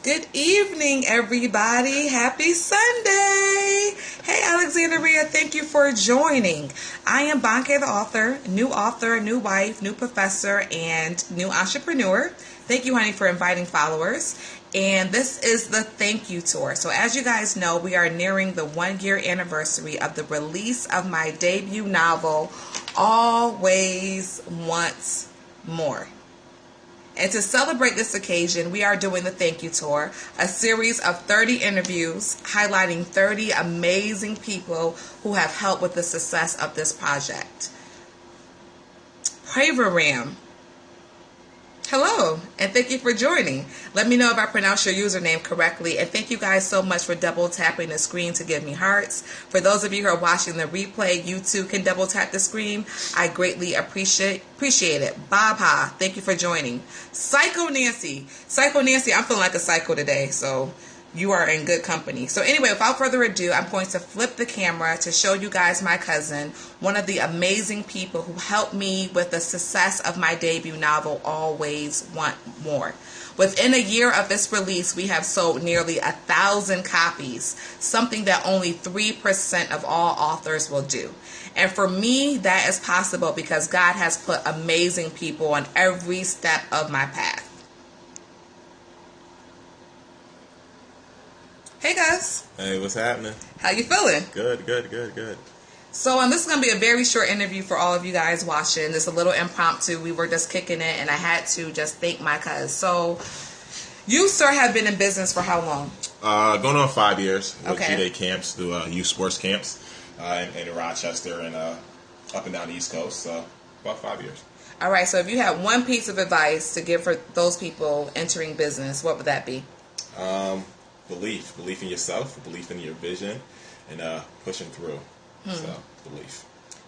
Good evening, everybody. Happy Sunday. Hey, Alexandria, thank you for joining. I am Bonke, the author, new wife, new professor, and new entrepreneur. Thank you, honey, for inviting followers. And this is the thank you tour. So as you guys know, we are nearing the 1-year anniversary of the release of my debut novel, Always Want More. And to celebrate this occasion, we are doing the Thank You Tour, a series of 30 interviews highlighting 30 amazing people who have helped with the success of this project. Pravaram, hello, and thank you for joining. Let me know if I pronounce your username correctly, and thank you guys so much for double tapping the screen to give me hearts. For those of you who are watching the replay, you too can double tap the screen. I greatly appreciate it. Bob Ha, thank you for joining. Psycho Nancy, I'm feeling like a psycho today, so you are in good company. So anyway, without further ado, I'm going to flip the camera to show you guys my cousin, one of the amazing people who helped me with the success of my debut novel, Always Want More. Within a year of its release, we have sold nearly 1,000 copies, something that only 3% of all authors will do. And for me, that is possible because God has put amazing people on every step of my path. Hey guys. Hey, what's happening? How you feeling? Good. So this is going to be a very short interview for all of you guys watching. It's a little impromptu. We were just kicking it, and I had to just thank my cuz. So you, sir, have been in business for how long? Going on 5 years. With Okay. G-Day camps, do youth sports camps in Rochester and up and down the East Coast. So about 5 years. All right. So if you had one piece of advice to give for those people entering business, what would that be? Belief in yourself, belief in your vision, and pushing through. So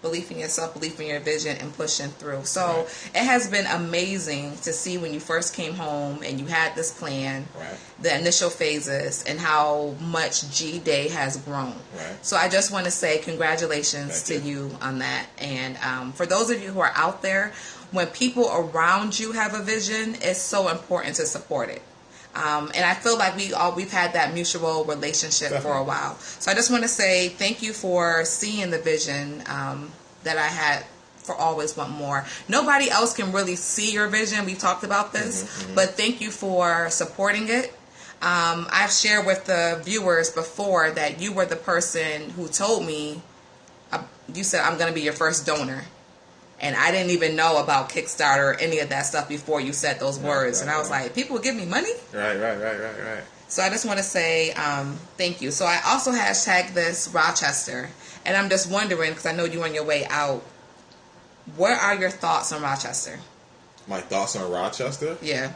belief in yourself, belief in your vision, and pushing through. So It has been amazing to see when you first came home and you had this plan, the initial phases, and how much G-Day has grown. So I just want to say congratulations to you on that. And for those of you who are out there, when people around you have a vision, it's so important to support it. And I feel like we've had that mutual relationship for a while. So I just want to say thank you for seeing the vision that I had for Always Want More. Nobody else can really see your vision. We've talked about this, but thank you for supporting it. I've shared with the viewers before that you were the person who told me, you said, I'm going to be your first donor. And I didn't even know about Kickstarter or any of that stuff before you said those words. And I was like, people will give me money? Right. So I just want to say thank you. So I also hashtag this Rochester. And I'm just wondering, because I know you're on your way out, what are your thoughts on Rochester? My thoughts on Rochester? Yeah.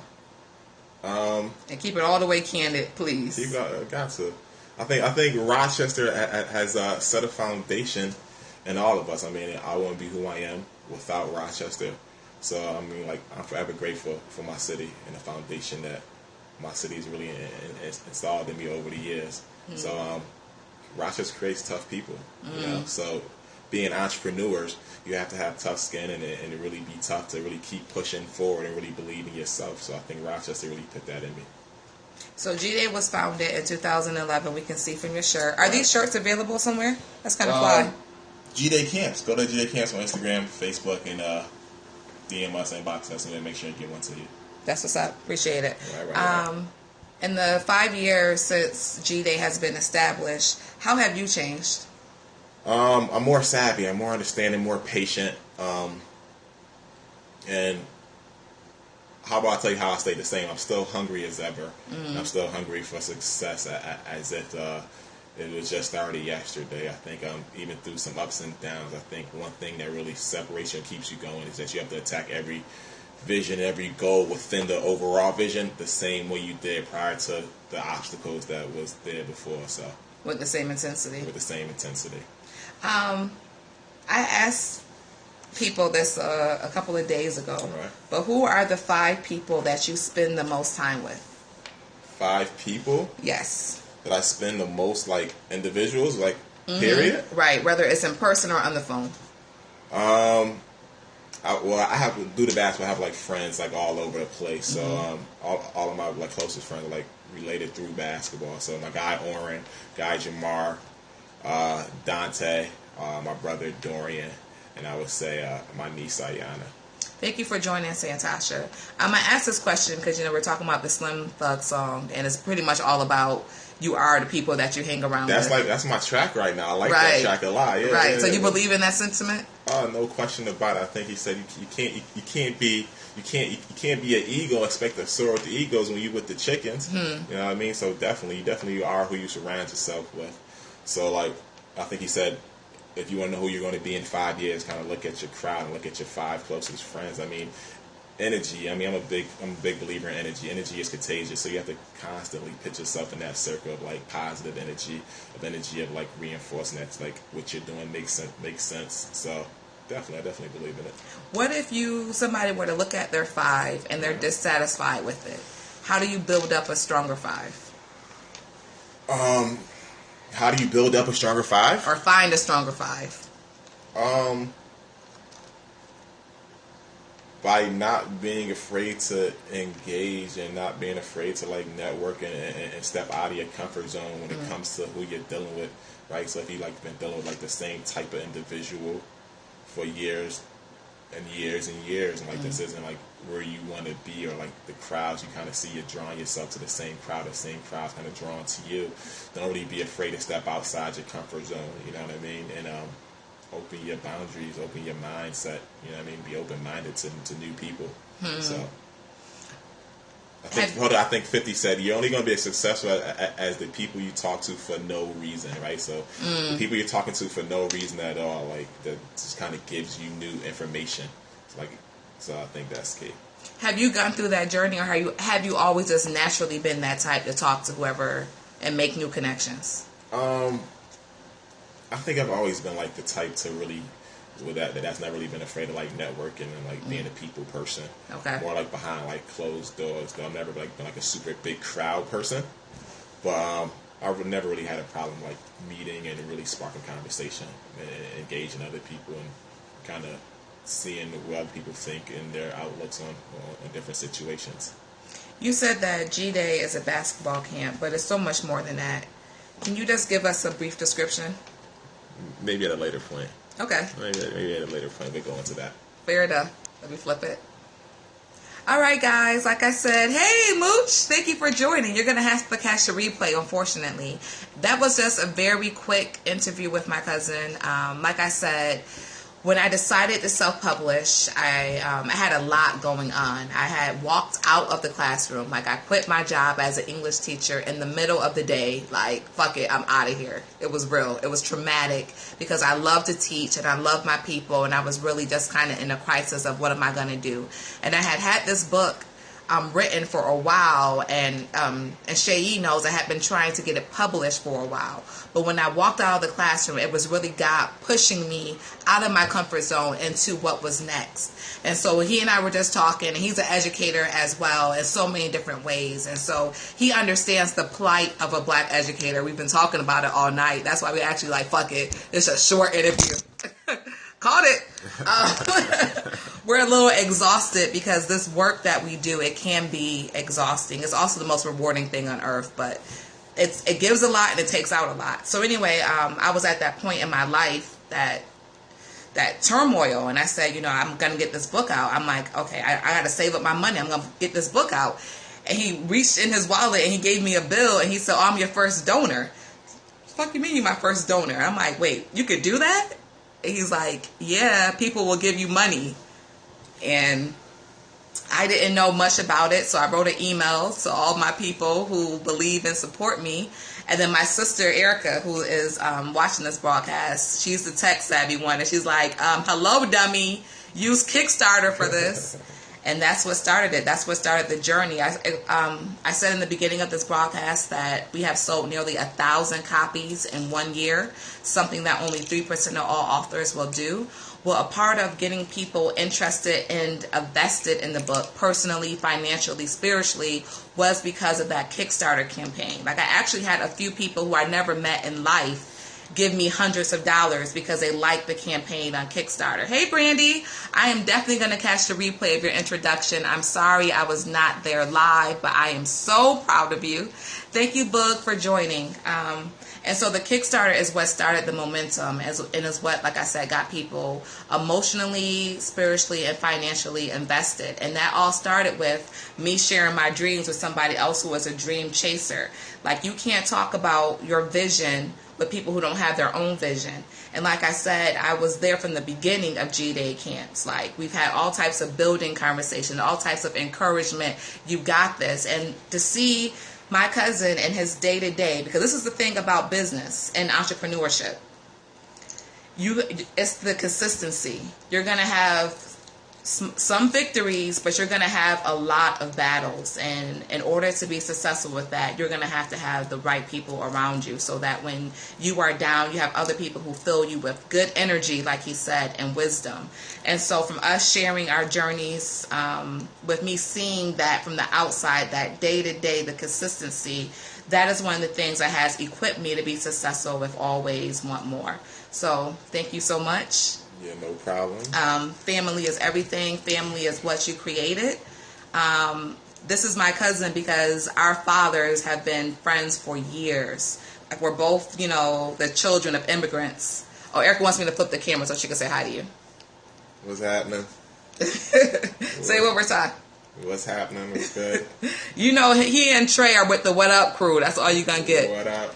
And keep it all the way candid, please. You got to. I think Rochester has set a foundation in all of us. I mean, I wouldn't be who I am without Rochester. So, I mean, like, I'm forever grateful for my city and the foundation that my city's really installed in me over the years. So, Rochester creates tough people, you know. So, being entrepreneurs, you have to have tough skin and really be tough to really keep pushing forward and really believe in yourself. So, I think Rochester really put that in me. So, G-Day was founded in 2011. We can see from your shirt. Are these shirts available somewhere? That's kind of fly. G-Day Camps. Go to G-Day Camps on Instagram, Facebook, and DM us, inbox us, and make sure to get one to you. That's what's up. Appreciate it. Right. In the 5 years since G-Day has been established, how have you changed? I'm more savvy. I'm more understanding, more patient. And how about I tell you how I stay the same? I'm still hungry as ever. And I'm still hungry for success as if it was just started yesterday. I think even through some ups and downs, I think one thing that really separates you and keeps you going is that you have to attack every vision, every goal within the overall vision the same way you did prior to the obstacles that was there before. So with the same intensity. I asked people this a couple of days ago, but who are the 5 people that you spend the most time with? 5 people? Yes. That I spend the most, like, individuals, like, period? Right, whether it's in person or on the phone. I have to do the basketball. I have like friends like all over the place. So all of my like closest friends are like related through basketball. So my guy Oren, guy Jamar, Dante, my brother Dorian, and I would say my niece Ayana. Thank you for joining, Santasha. I'm going to ask this question because, we're talking about the Slim Thug song, and it's pretty much all about you are the people that you hang around with. That's my track right now. I like that track a lot. Yeah, right. Yeah, so you believe in that sentiment? Oh, no question about it. I think he said you can't be an ego and expect to soar with the egos when you with the chickens. You know what I mean? So definitely you are who you surround yourself with. So like I think he said, if you want to know who you're going to be in 5 years, kind of look at your crowd and look at your 5 closest friends. I mean, energy. I mean, I'm a big believer in energy. Energy is contagious, so you have to constantly put yourself in that circle of like positive energy, of like reinforcing that like what you're doing makes sense. So I definitely believe in it. What if somebody were to look at their 5 and they're dissatisfied with it? How do you build up a stronger 5? How do you build up a stronger 5? Or find a stronger 5? By not being afraid to engage and not being afraid to like network and step out of your comfort zone when it comes to who you're dealing with, right? So if you like been dealing with like the same type of individual for years and years and years, and like this isn't like where you want to be, or like the crowds you kind of see, you're drawing yourself to the same crowd's kind of drawn to you. Don't really be afraid to step outside your comfort zone, you know what I mean? And open your boundaries, open your mindset, you know what I mean? Be open-minded to new people. So I think 50 said you're only going to be as successful as the people you talk to for no reason, right? So the people you're talking to for no reason at all, like that just kind of gives you new information. So I think that's key. Have you gone through that journey, or have you always just naturally been that type to talk to whoever and make new connections? I think I've always been like the type to really, with that's not really been afraid of like networking and like being a people person. Okay. More like behind like closed doors. Though I've never like been like a super big crowd person, but I've never really had a problem like meeting and really sparking conversation and engaging other people and kind of seeing what other people think and their outlooks on different situations. You said that G-Day is a basketball camp, but it's so much more than that. Can you just give us a brief description? Maybe at a later point. Okay. Maybe at a later point we go into that. Fair enough. Let me flip it. All right, guys. Like I said, hey, Mooch, thank you for joining. You're going to have to catch the replay, unfortunately. That was just a very quick interview with my cousin. Like I said, when I decided to self-publish, I had a lot going on. I had walked out of the classroom. Like, I quit my job as an English teacher in the middle of the day. Like, fuck it, I'm out of here. It was real. It was traumatic because I love to teach and I love my people, and I was really just kind of in a crisis of what am I going to do. And I had this book written for a while, and SHAY knows I had been trying to get it published for a while. But when I walked out of the classroom, it was really God pushing me out of my comfort zone into what was next. And so he and I were just talking, and he's an educator as well in so many different ways. And so he understands the plight of a black educator. We've been talking about it all night. That's why we actually like, fuck it. It's a short interview. Caught it. We're a little exhausted because this work that we do, it can be exhausting. It's also the most rewarding thing on earth, but it gives a lot and it takes out a lot. So anyway, I was at that point in my life that turmoil, and I said, I'm going to get this book out. I'm like, okay, I got to save up my money. I'm going to get this book out. And he reached in his wallet and he gave me a bill and he said, I'm your first donor. What the fuck you mean you're my first donor? I'm like, wait, you could do that? He's like, yeah, people will give you money. And I didn't know much about it, so I wrote an email to all my people who believe and support me. And then my sister, Erica, who is watching this broadcast, she's the tech savvy one. And she's like, hello, dummy. Use Kickstarter for this. And that's what started it. That's what started the journey. I said in the beginning of this broadcast that we have sold nearly 1,000 copies in 1 year, something that only 3% of all authors will do. Well, a part of getting people interested and invested in the book personally, financially, spiritually was because of that Kickstarter campaign. Like, I actually had a few people who I never met in life, give me hundreds of dollars because they like the campaign on Kickstarter. Hey, Brandy, I am definitely going to catch the replay of your introduction. I'm sorry I was not there live, but I am so proud of you. Thank you, Boog, for joining. And so the Kickstarter is what started the momentum, and is what, like I said, got people emotionally, spiritually, and financially invested. And that all started with me sharing my dreams with somebody else who was a dream chaser. Like, you can't talk about your vision with people who don't have their own vision. And like I said, I was there from the beginning of G-Day camps. Like, we've had all types of building conversations, all types of encouragement. You got this. And to see my cousin and his day-to-day, because this is the thing about business and entrepreneurship, it's the consistency. You're going to have some victories, but you're going to have a lot of battles, and in order to be successful with that, you're going to have the right people around you, so that when you are down, you have other people who fill you with good energy, like he said, and wisdom. And so from us sharing our journeys, with me seeing that from the outside, that day-to-day, the consistency, that is one of the things that has equipped me to be successful with Always Want More. So thank you so much. Yeah, no problem. Family is everything. Family is what you created. This is my cousin because our fathers have been friends for years. Like, we're both, the children of immigrants. Oh, Erica wants me to flip the camera so she can say hi to you. What's happening? Say it one more time. What's happening? What's good? He and Trey are with the What Up crew. That's all you're going to get. What up?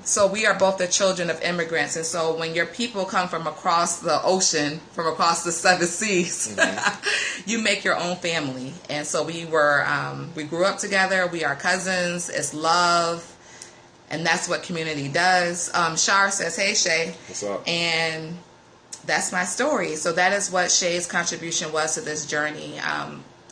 So we are both the children of immigrants, and so when your people come from across the ocean, from across the 7 seas, you make your own family. And so we grew up together. We are cousins. It's love, and that's what community does. Shar says, "Hey, Shay." What's up? And that's my story. So that is what Shay's contribution was to this journey,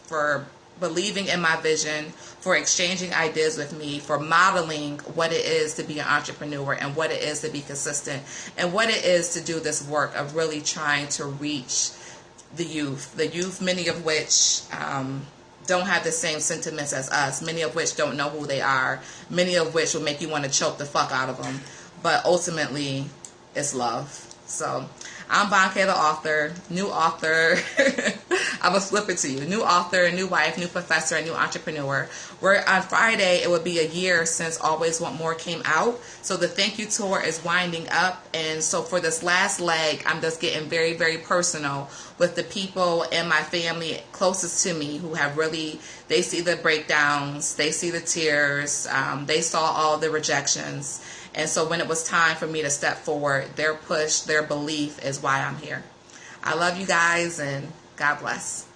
for believing in my vision, for exchanging ideas with me, for modeling what it is to be an entrepreneur and what it is to be consistent and what it is to do this work of really trying to reach the youth, many of which don't have the same sentiments as us, many of which don't know who they are, many of which will make you want to choke the fuck out of them. But ultimately, it's love. So I'm Bonke, the author, new author. I will flip it to you. New author, new wife, new professor, new entrepreneur. On Friday, it will be a year since Always Want More came out. So the thank you tour is winding up. And so for this last leg, I'm just getting very, very personal with the people in my family closest to me who have really, they see the breakdowns, they see the tears, they saw all the rejections. And so when it was time for me to step forward, their push, their belief is why I'm here. I love you guys, and God bless.